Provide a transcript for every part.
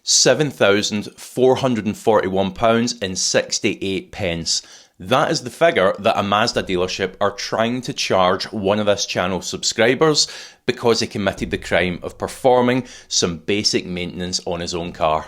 £7,441.68. That is the figure that a Mazda dealership are trying to charge one of this channel's subscribers because he committed the crime of performing some basic maintenance on his own car.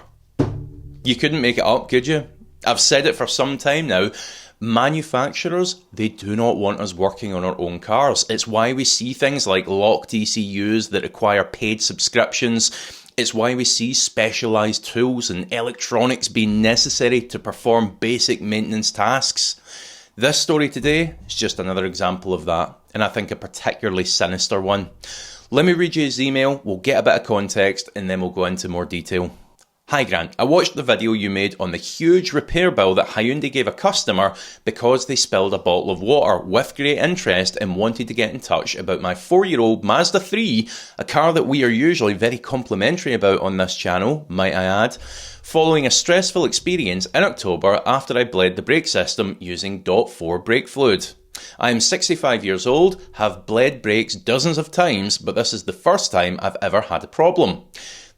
You couldn't make it up, could you? I've said it for some time now. Manufacturers, they do not want us working on our own cars. It's why we see things like locked ECUs that require paid subscriptions. It's why we see specialised tools and electronics being necessary to perform basic maintenance tasks. This story today is just another example of that, and I think a particularly sinister one. Let me read you his email, we'll get a bit of context, and then we'll go into more detail. Hi Grant, I watched the video you made on the huge repair bill that Hyundai gave a customer because they spilled a bottle of water with great interest and wanted to get in touch about my 4-year-old Mazda 3, a car that we are usually very complimentary about on this channel, might I add, following a stressful experience in October after I bled the brake system using .4 brake fluid. I am 65 years old, have bled brakes dozens of times, but this is the first time I've ever had a problem.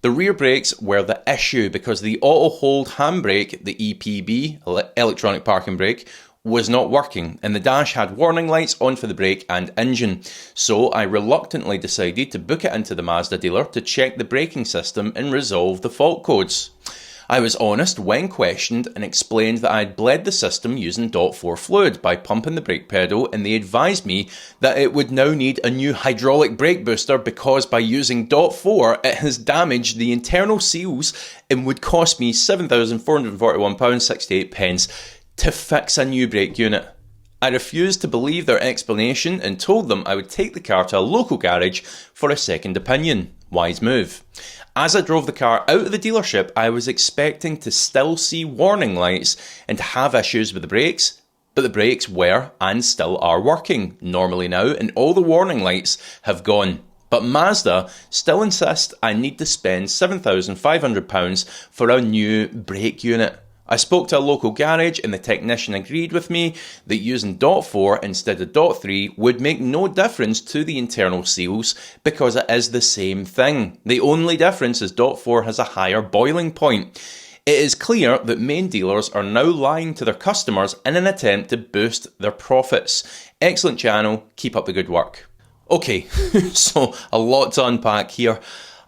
The rear brakes were the issue because the auto-hold handbrake, the EPB, electronic parking brake, was not working and the dash had warning lights on for the brake and engine. So I reluctantly decided to book it into the Mazda dealer to check the braking system and resolve the fault codes. I was honest when questioned and explained that I had bled the system using .4 fluid by pumping the brake pedal, and they advised me that it would now need a new hydraulic brake booster because by using .4 it has damaged the internal seals and would cost me £7,441.68 to fix a new brake unit. I refused to believe their explanation and told them I would take the car to a local garage for a second opinion. Wise move. As I drove the car out of the dealership, I was expecting to still see warning lights and to have issues with the brakes, but the brakes were and still are working normally now, and all the warning lights have gone. But Mazda still insist I need to spend £7,500 for a new brake unit. I spoke to a local garage and the technician agreed with me that using .4 instead of .3 would make no difference to the internal seals because it is the same thing. The only difference is .4 has a higher boiling point. It is clear that main dealers are now lying to their customers in an attempt to boost their profits. Excellent channel, keep up the good work. Okay, so a lot to unpack here.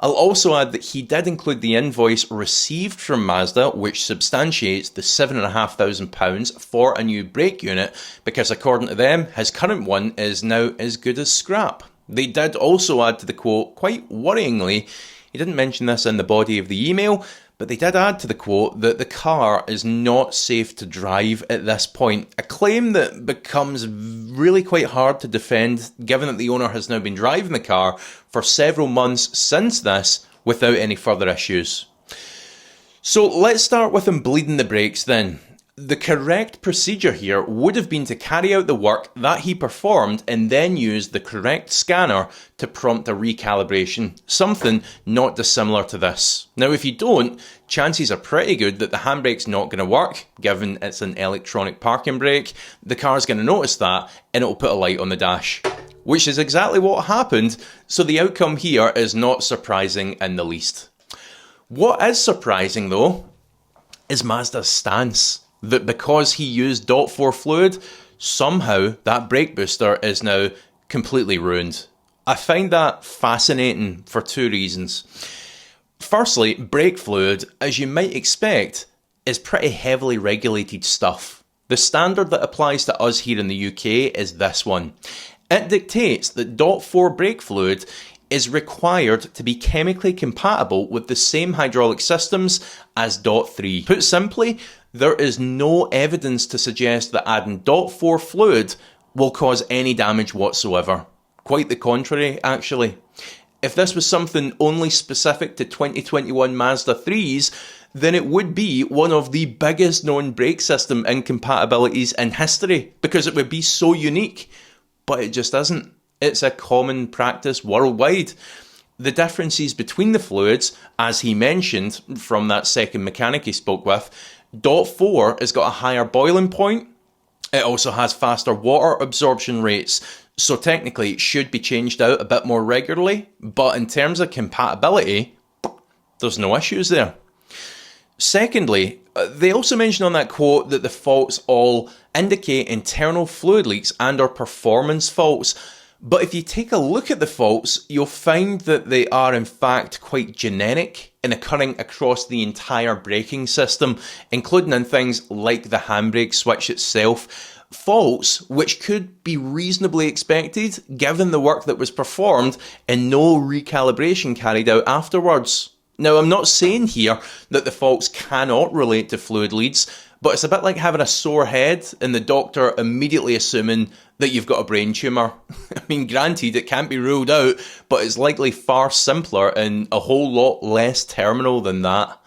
I'll also add that he did include the invoice received from Mazda, which substantiates the £7,500 for a new brake unit, because according to them, his current one is now as good as scrap. They did also add to the quote, quite worryingly, he didn't mention this in the body of the email, but they did add to the quote that the car is not safe to drive at this point, a claim that becomes really quite hard to defend given that the owner has now been driving the car for several months since this without any further issues. So let's start with him bleeding the brakes then. The correct procedure here would have been to carry out the work that he performed and then use the correct scanner to prompt a recalibration, something not dissimilar to this. Now if you don't, chances are pretty good that the handbrake's not going to work, given it's an electronic parking brake. The car's going to notice that and it'll put a light on the dash, which is exactly what happened, so the outcome here is not surprising in the least. What is surprising though is Mazda's stance. That because he used .4 fluid, somehow that brake booster is now completely ruined. I find that fascinating for two reasons. Firstly, brake fluid, as you might expect, is pretty heavily regulated stuff. The standard that applies to us here in the UK is this one. It dictates that .4 brake fluid is required to be chemically compatible with the same hydraulic systems as .3. Put simply, there is no evidence to suggest that adding .4 fluid will cause any damage whatsoever. Quite the contrary, actually. If this was something only specific to 2021 Mazda 3s, then it would be one of the biggest known brake system incompatibilities in history, because it would be so unique. But it just isn't. It's a common practice worldwide. The differences between the fluids, as he mentioned from that second mechanic he spoke with, .4 has got a higher boiling point. It also has faster water absorption rates, so technically it should be changed out a bit more regularly, but in terms of compatibility, there's no issues there. Secondly, they also mention on that quote that the faults all indicate internal fluid leaks and or performance faults. But if you take a look at the faults, you'll find that they are in fact quite generic and occurring across the entire braking system, including in things like the handbrake switch itself. Faults which could be reasonably expected given the work that was performed and no recalibration carried out afterwards. Now, I'm not saying here that the faults cannot relate to fluid leads, but it's a bit like having a sore head and the doctor immediately assuming that you've got a brain tumour. I mean, granted, it can't be ruled out, but it's likely far simpler and a whole lot less terminal than that.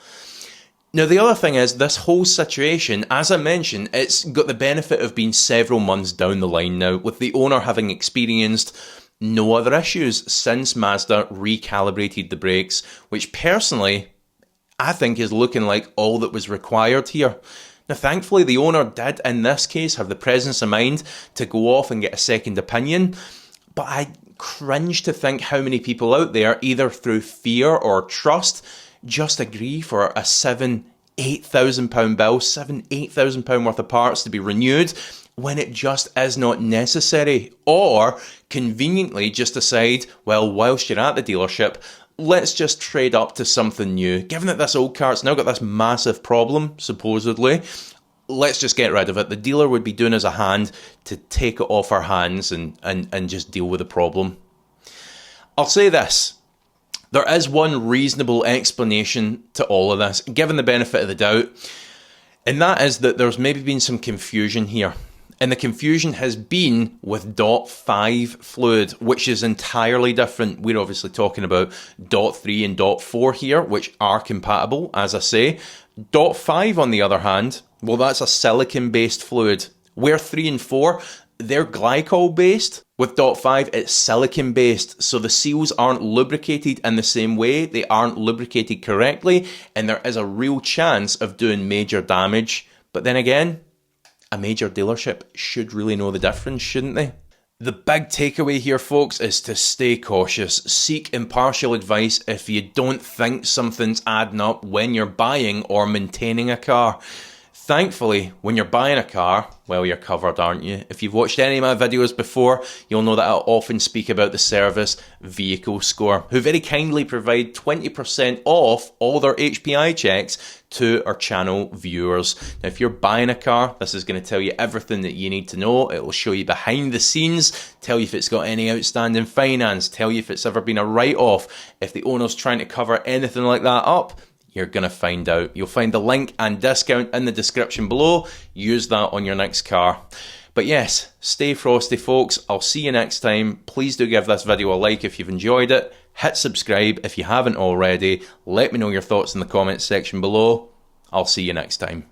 Now, the other thing is, this whole situation, as I mentioned, it's got the benefit of being several months down the line now, with the owner having experienced no other issues since Mazda recalibrated the brakes, which personally, I think is looking like all that was required here. Now, thankfully, the owner did, in this case, have the presence of mind to go off and get a second opinion, but I cringe to think how many people out there, either through fear or trust, just agree for a £8,000 bill, £8,000 worth of parts to be renewed when it just is not necessary, or conveniently just decide, well, whilst you're at the dealership, let's just trade up to something new. Given that this old car's now got this massive problem, supposedly, let's just get rid of it. The dealer would be doing us a hand to take it off our hands and just deal with the problem. I'll say this. There is one reasonable explanation to all of this, given the benefit of the doubt, and that is that there's maybe been some confusion here. And the confusion has been with .5 fluid, which is entirely different. We're obviously talking about .3 and .4 here, which are compatible, as I say. .5, on the other hand, well, that's a silicon-based fluid. Where 3 and 4, they're glycol-based. With .5, it's silicon-based, so the seals aren't lubricated in the same way, they aren't lubricated correctly, and there is a real chance of doing major damage. But then again, a major dealership should really know the difference, shouldn't they? The big takeaway here, folks, is to stay cautious. Seek impartial advice if you don't think something's adding up when you're buying or maintaining a car. Thankfully, when you're buying a car, well, you're covered, aren't you? If you've watched any of my videos before, you'll know that I often speak about the service Vehicle Score, who very kindly provide 20% off all their HPI checks to our channel viewers. Now, if you're buying a car, this is going to tell you everything that you need to know. It will show you behind the scenes, tell you if it's got any outstanding finance, tell you if it's ever been a write-off, if the owner's trying to cover anything like that up. You're going to find out. You'll find the link and discount in the description below. Use that on your next car. But yes, stay frosty, folks. I'll see you next time. Please do give this video a like if you've enjoyed it. Hit subscribe if you haven't already. Let me know your thoughts in the comments section below. I'll see you next time.